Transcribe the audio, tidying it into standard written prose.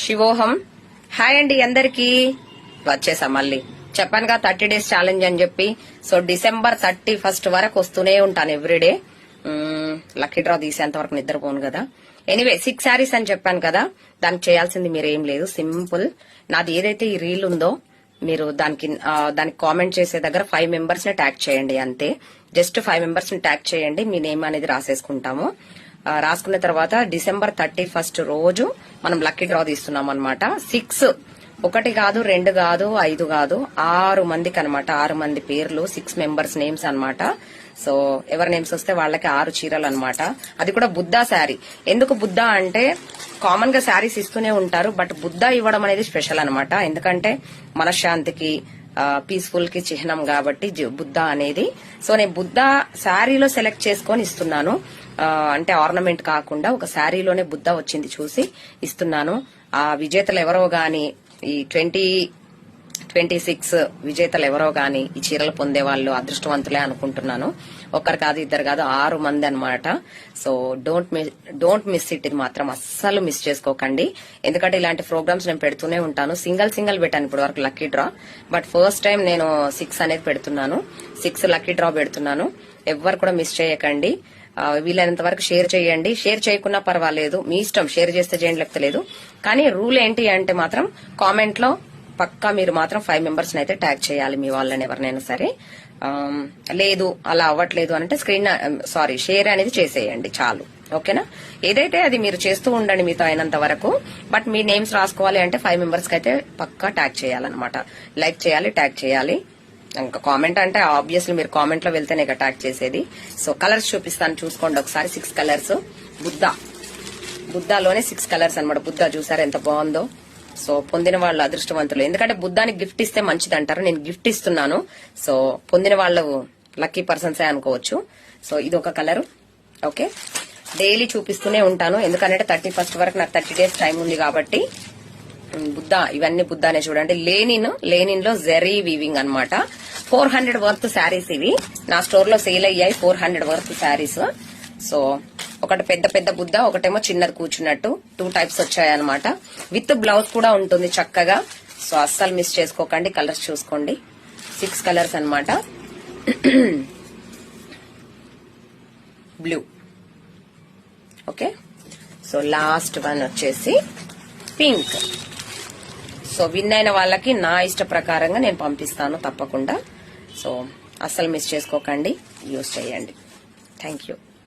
శివోహం. Hi అండి అందరికి. వచ్చేసా మళ్ళీ. చెప్పానుగా 30 days ఛాలెంజ్ అని చెప్పి. సో December 31st వరకు వస్తూనే ఉంటాను ఎవ్రీడే. లక్కీ డ్రా తీసేంత వరకు నిద్రపోను కదా. ఎనీవే 6 శారీస్ అని చెప్పాను కదా. దానికి చేయాల్సింది మీరేం లేదు, సింపుల్. నాది ఏదైతే ఈ రీల్ ఉందో మీరు దానికి కామెంట్ చేసే దగ్గర 5 members ని ట్యాగ్ చేయండి అంతే. జస్ట్ 5 members ని ట్యాగ్ చేయండి, మీ నేమ్ అనేది రాసేసుకుంటాము. రాసుకున్న తర్వాత December 31st రోజు మనం లక్కీ డ్రా తీస్తున్నాం అనమాట. 6 1 కాదు 2 కాదు 5 కాదు 6 మందికి అనమాట. 6 మంది పేర్లు, 6 members నేమ్స్ అనమాట. సో ఎవరి నేమ్స్ వస్తే వాళ్ళకి 6 చీరలు అనమాట. అది కూడా బుద్ధా శారీ. ఎందుకు బుద్ధా అంటే కామన్ గా శారీస్ ఇస్తూనే ఉంటారు, బట్ బుద్ధా ఇవ్వడం అనేది స్పెషల్ అనమాట. ఎందుకంటే మనశ్శాంతికి పీస్ఫుల్ కి చిహ్నం కాబట్టి బుద్ధా అనేది. సో నేను బుద్ధా శారీలో సెలెక్ట్ చేసుకొని ఇస్తున్నాను. అంటే ఆర్నమెంట్ కాకుండా ఒక శారీలోనే బుద్ధా వచ్చింది చూసి ఇస్తున్నాను. ఆ విజేతలు ఎవరో గాని, ఈ 2026 విజేతలు ఎవరో గాని ఈ చీరలు పొందే వాళ్ళు అదృష్టవంతులే అనుకుంటున్నాను. ఒక్కరు కాదు, ఇద్దరు కాదు, 6 మంది అనమాట. So don't miss it. ఇది మాత్రం అస్సలు మిస్ చేసుకోకండి. ఎందుకంటే ఇలాంటి ప్రోగ్రామ్స్ నేను పెడుతూనే ఉంటాను. సింగిల్ పెట్టాను ఇప్పుడు వరకు lucky draw, but first time నేను 6 అనేది పెడుతున్నాను. 6 లక్కీ డ్రా పెడుతున్నాను. ఎవ్వరు కూడా మిస్ చేయకండి. వీలైనంత వరకు షేర్ చేయండి. షేర్ చేయకున్నా పర్వాలేదు, మీ ఇష్టం. షేర్ చేస్తే చేయండి, లేకపోతే లేదు. కానీ రూల్ ఏంటి అంటే మాత్రం కామెంట్ లో పక్కా మీరు మాత్రం 5 members అయితే ట్యాగ్ చేయాలి, మీ వాళ్ళని ఎవరినైనా సరే. లేదు అలా అవ్వట్లేదు అంటే షేర్ అనేది చేసేయండి చాలు. ఓకేనా? ఏదైతే అది మీరు చేస్తూ ఉండండి మీతో అయినంత వరకు. బట్ మీ నేమ్స్ రాసుకోవాలి అంటే 5 members అయితే పక్కా ట్యాగ్ చేయాలన్నమాట. లైక్ చేయాలి, ట్యాగ్ చేయాలి. ఇంకా కామెంట్ అంటే ఆబ్వియస్లీ మీరు కామెంట్ లో వెళ్తేనే అటాక్ చేసేది. సో కలర్స్ చూపిస్తాను, చూసుకోండి ఒకసారి. 6 కలర్స్ బుద్ధాలోనే 6 కలర్స్ అనమాట. బుద్ధా చూసారు ఎంత బాగుందో. సో పొందిన వాళ్ళు అదృష్టవంతులు. ఎందుకంటే బుద్ధానికి గిఫ్ట్ ఇస్తే మంచిది అంటారు, నేను గిఫ్ట్ ఇస్తున్నాను. సో పొందిన వాళ్ళు లక్కీ పర్సన్సే అనుకోవచ్చు. సో ఇది ఒక కలర్. ఓకే, డైలీ చూపిస్తూనే ఉంటాను. ఎందుకంటే 31st వరకు నాకు 30 days టైం ఉంది కాబట్టి. బుద్ధా, ఇవన్నీ బుద్ధానే చూడండి. లేనిన్ లో జెరీ వీవింగ్ అనమాట. 400 వర్త్ శారీస్ ఇవి. నా స్టోర్ లో సేల్ అయ్యాయి 400 వర్త్ శారీస్. సో ఒకటి పెద్ద బుద్ధ, ఒకటేమో చిన్నది కూర్చున్నట్టు. 2 types వచ్చాయన్నమాట. విత్ బ్లౌజ్ కూడా ఉంటుంది చక్కగా. సో అస్సలు మిస్ చేసుకోకండి. కలర్స్ చూసుకోండి. 6 కలర్స్ అనమాట. Blue. Okay, so last one వచ్చేసి పింక్. సో విన్ అయిన వాళ్ళకి నా ఇష్ట ప్రకారంగా నేను పంపిస్తాను తప్పకుండా. సో అస్సలు మిస్ చేసుకోకండి, యూజ్ చేయండి. Thank you.